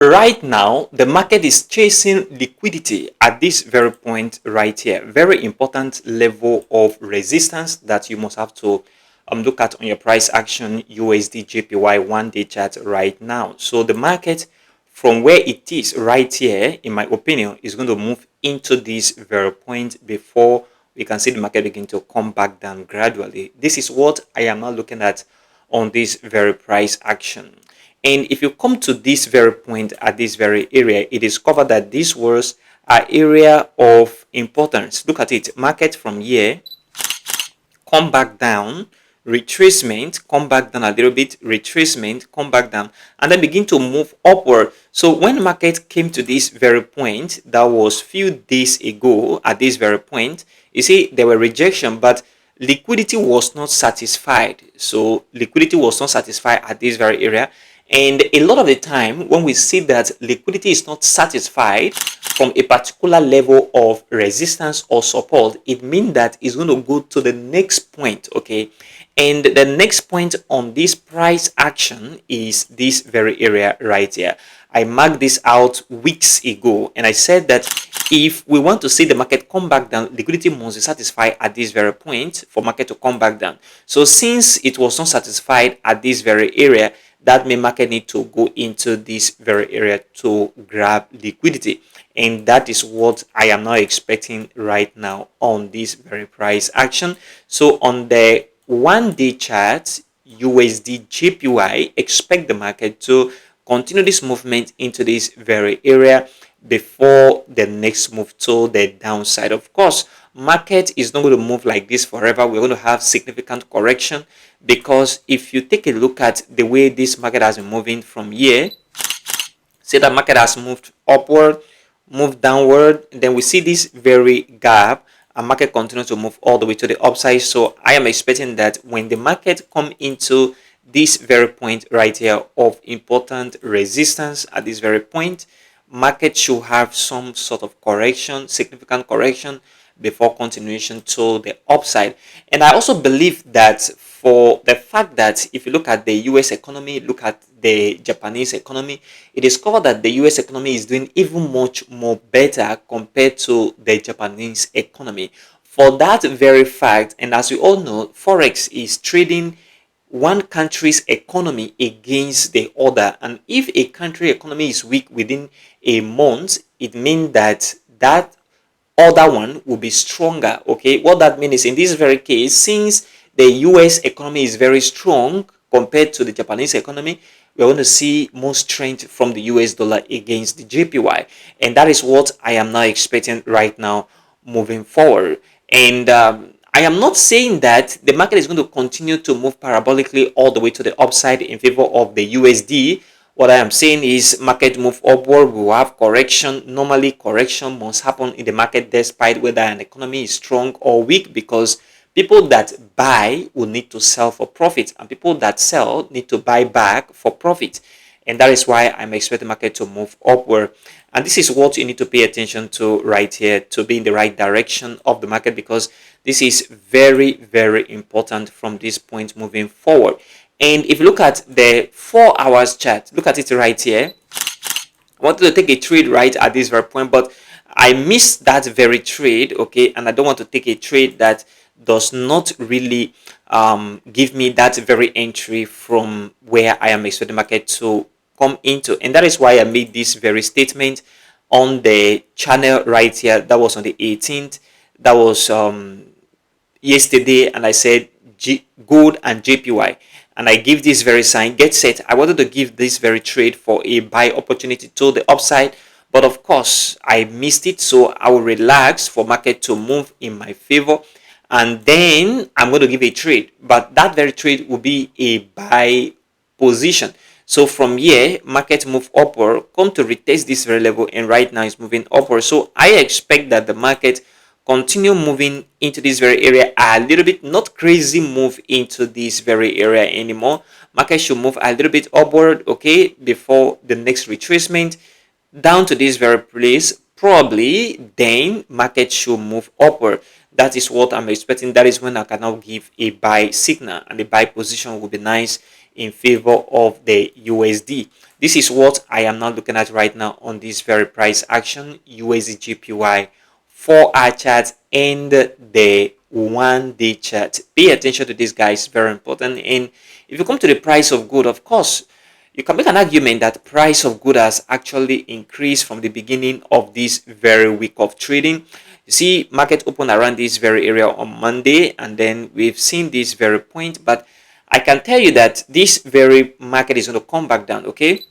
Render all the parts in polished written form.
Right now, the market is chasing liquidity at this very point right here. Very important level of resistance that you must have to look at on your price action USDJPY 1-day chart right now. So the market from where it is right here, in my opinion, is going to move into this very point before we can see the market begin to come back down gradually. This is what I am now looking at on this very price action. And if you come to this very point at this very area, it is covered that this was an area of importance. Look at it. Market from here, come back down, retracement, come back down a little bit, retracement, come back down, and then begin to move upward. So when the market came to this very point, that was few days ago at this very point, you see there were rejection, but liquidity was not satisfied. So liquidity was not satisfied at this very area. And a lot of the time, when we see that liquidity is not satisfied from a particular level of resistance or support, it means that it's going to go to the next point, okay? And the next point on this price action is this very area right here. I marked this out weeks ago, and I said that if we want to see the market come back down, liquidity must be satisfied at this very point for market to come back down. So since it was not satisfied at this very area, that may market need to go into this very area to grab liquidity, and that is what I am now expecting right now on this very price action. So on the 1-day chart USDJPY, expect the market to continue this movement into this very area before the next move to the downside. Of course, market is not going to move like this forever. We're going to have significant correction, because if you take a look at the way this market has been moving from here, say that market has moved upward, moved downward, then we see this very gap, and market continues to move all the way to the upside. So I am expecting that when the market come into this very point right here of important resistance at this very point, market should have some sort of correction, significant correction, before continuation to the upside. And I also believe that for the fact that if you look at the US economy, look at the Japanese economy, it is covered that the US economy is doing even much more better compared to the Japanese economy. For that very fact, and as we all know, Forex is trading one country's economy against the other, and if a country economy is weak within a month, it means that that other one will be stronger. Okay, what that means is, in this very case, since the US economy is very strong compared to the Japanese economy, we're going to see more strength from the US dollar against the JPY, and that is what I am now expecting right now moving forward. And I am not saying that the market is going to continue to move parabolically all the way to the upside in favor of the USD. What I am saying is market move upward, we will have correction. Normally, correction must happen in the market despite whether an economy is strong or weak, because people that buy will need to sell for profit, and people that sell need to buy back for profit. And that is why I'm expecting the market to move upward. And this is what you need to pay attention to right here to be in the right direction of the market, because this is very, very important from this point moving forward. And if you look at the 4 hours chart, look at it right here. I wanted to take a trade right at this very point, but I missed that very trade, okay? And I don't want to take a trade that does not really give me that very entry from where I am expecting the market to come into. And that is why I made this very statement on the channel right here. That was on the 18th. That was yesterday, and I said gold and JPY. And I give this very sign, get set. I wanted to give this very trade for a buy opportunity to the upside, but of course I missed it, so I will relax for market to move in my favor, and then I'm going to give a trade, but that very trade will be a buy position. So from here, market move upward, come to retest this very level, and right now it's moving upward. So I expect that the market continue moving into this very area a little bit, not crazy move into this very area anymore. Market should move a little bit upward, okay, before the next retracement down to this very place. Probably then market should move upward. That is what I'm expecting. That is when I can now give a buy signal, and the buy position will be nice in favor of the USD. This is what I am now looking at right now on this very price action, USDJPY, 4-hour chart and the 1-day chart. Pay attention to this, guys, very important. And if you come to the price of gold, of course, you can make an argument that price of gold has actually increased from the beginning of this very week of trading. You see, market opened around this very area on Monday, and then we've seen this very point, but I can tell you that this very market is going to come back down, okay?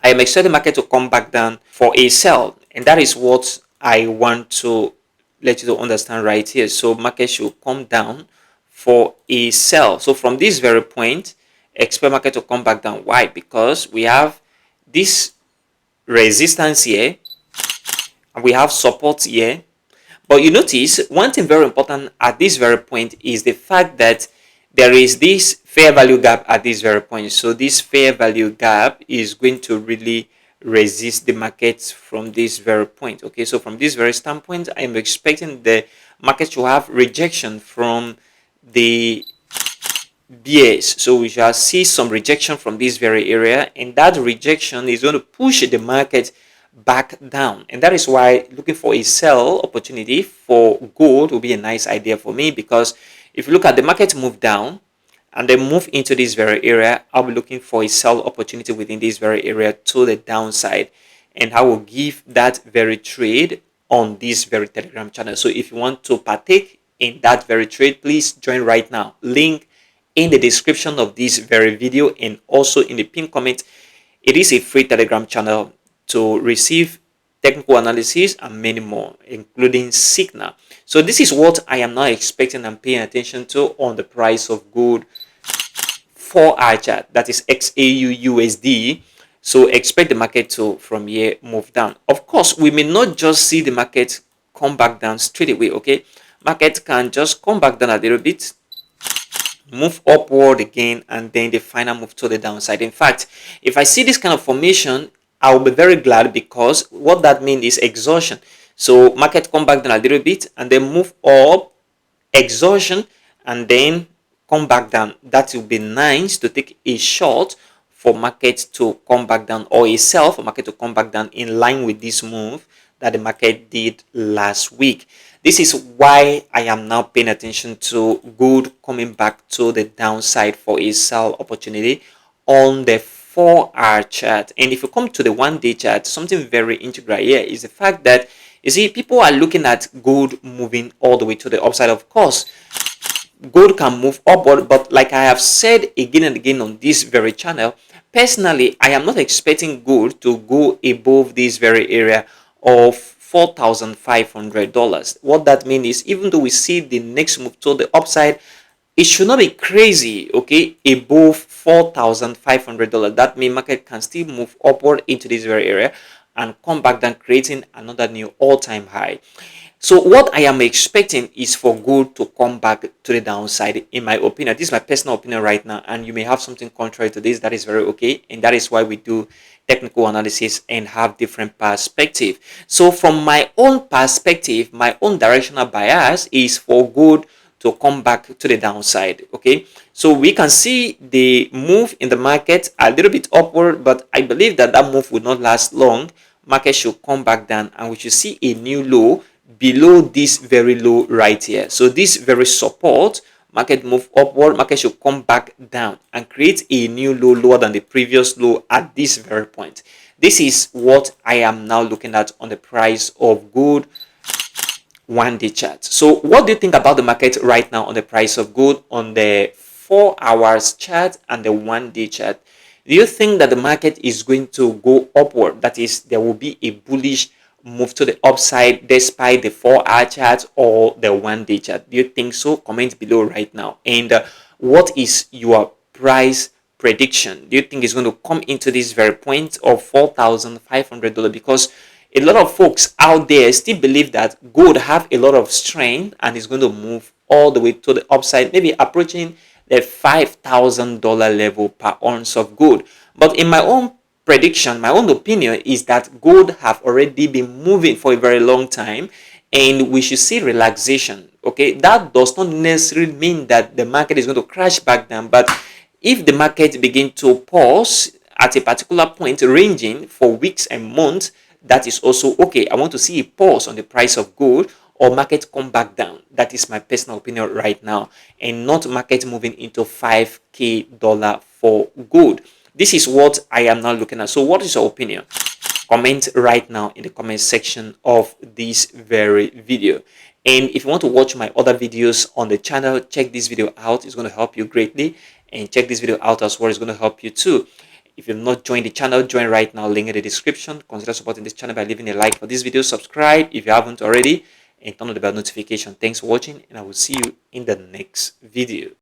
I am expecting the market to come back down for a sell, and that is what I want to let you to understand right here. So market should come down for a sell. So from this very point, expect market to come back down. Why? Because we have this resistance here and we have support here. But you notice one thing very important at this very point is the fact that there is this fair value gap at this very point. So this fair value gap is going to really resist the market from this very point. Okay, so from this very standpoint, I'm expecting the market to have rejection from the BS. So we shall see some rejection from this very area, and that rejection is going to push the market back down, and that is why looking for a sell opportunity for gold will be a nice idea for me, because if you look at the market move down and then move into this very area, I'll be looking for a sell opportunity within this very area to the downside, and I will give that very trade on this very Telegram channel. So if you want to partake in that very trade, please join right now. Link in the description of this very video and also in the pinned comment. It is a free Telegram channel to receive technical analysis and many more, including signal. So this is what I am now expecting and paying attention to on the price of gold 4-hour chart, that is XAUUSD. So expect the market to from here move down. Of course, we may not just see the market come back down straight away. Okay, market can just come back down a little bit, move upward again, and then the final move to the downside. In fact, if I see this kind of formation, I'll be very glad, because what that means is exhaustion. So market come back down a little bit and then move up, exhaustion, and then come back down. That will be nice to take a short for market to come back down, or a sell for market to come back down in line with this move that the market did last week. This is why I am now paying attention to gold coming back to the downside for a sell opportunity on the 4-hour chart. And if you come to the 1-day chart, something very integral here is the fact that, you see, people are looking at gold moving all the way to the upside. Of course, gold can move upward, but like I have said again and again on this very channel, personally, I am not expecting gold to go above this very area of $4,500. What that means is, even though we see the next move to the upside, it should not be crazy, okay, above $4,500. That means market can still move upward into this very area and come back down, creating another new all-time high. So what I am expecting is for gold to come back to the downside, in my opinion. This is my personal opinion right now, and you may have something contrary to this. That is very okay, and that is why we do technical analysis and have different perspective. So from my own perspective, my own directional bias is for gold to come back to the downside. Okay, so we can see the move in the market a little bit upward, but I believe that that move will not last long. Market should come back down, and we should see a new low below this very low right here. So this very support, market move upward, market should come back down and create a new low lower than the previous low at this very point. This is what I am now looking at on the price of gold 1-day chart. So what do you think about the market right now on the price of gold on the 4 hours chart and the 1-day chart? Do you think that the market is going to go upward? That is, there will be a bullish move to the upside despite the 4-hour chart or the 1-day chart? Do you think so? Comment below right now. And what is your price prediction? Do you think it's going to come into this very point of $4,500? Because a lot of folks out there still believe that gold have a lot of strength and is going to move all the way to the upside, maybe approaching the $5,000 level per ounce of gold. But in my own prediction, my own opinion is that gold have already been moving for a very long time, and we should see relaxation. Okay, that does not necessarily mean that the market is going to crash back down, but If the market begin to pause at a particular point ranging for weeks and months, that is also okay. I want to see a pause on the price of gold or market come back down. That is my personal opinion right now, and not market moving into 5k dollar for gold. This is what I am now looking at. So what is your opinion? Comment right now in the comment section of this very video. And if you want to watch my other videos on the channel, check this video out. It's going to help you greatly. And check this video out as well. It's going to help you too. If you've not joined the channel, join right now. Link in the description. Consider supporting this channel by leaving a like for this video. Subscribe if you haven't already. And turn on the bell notification. Thanks for watching. And I will see you in the next video.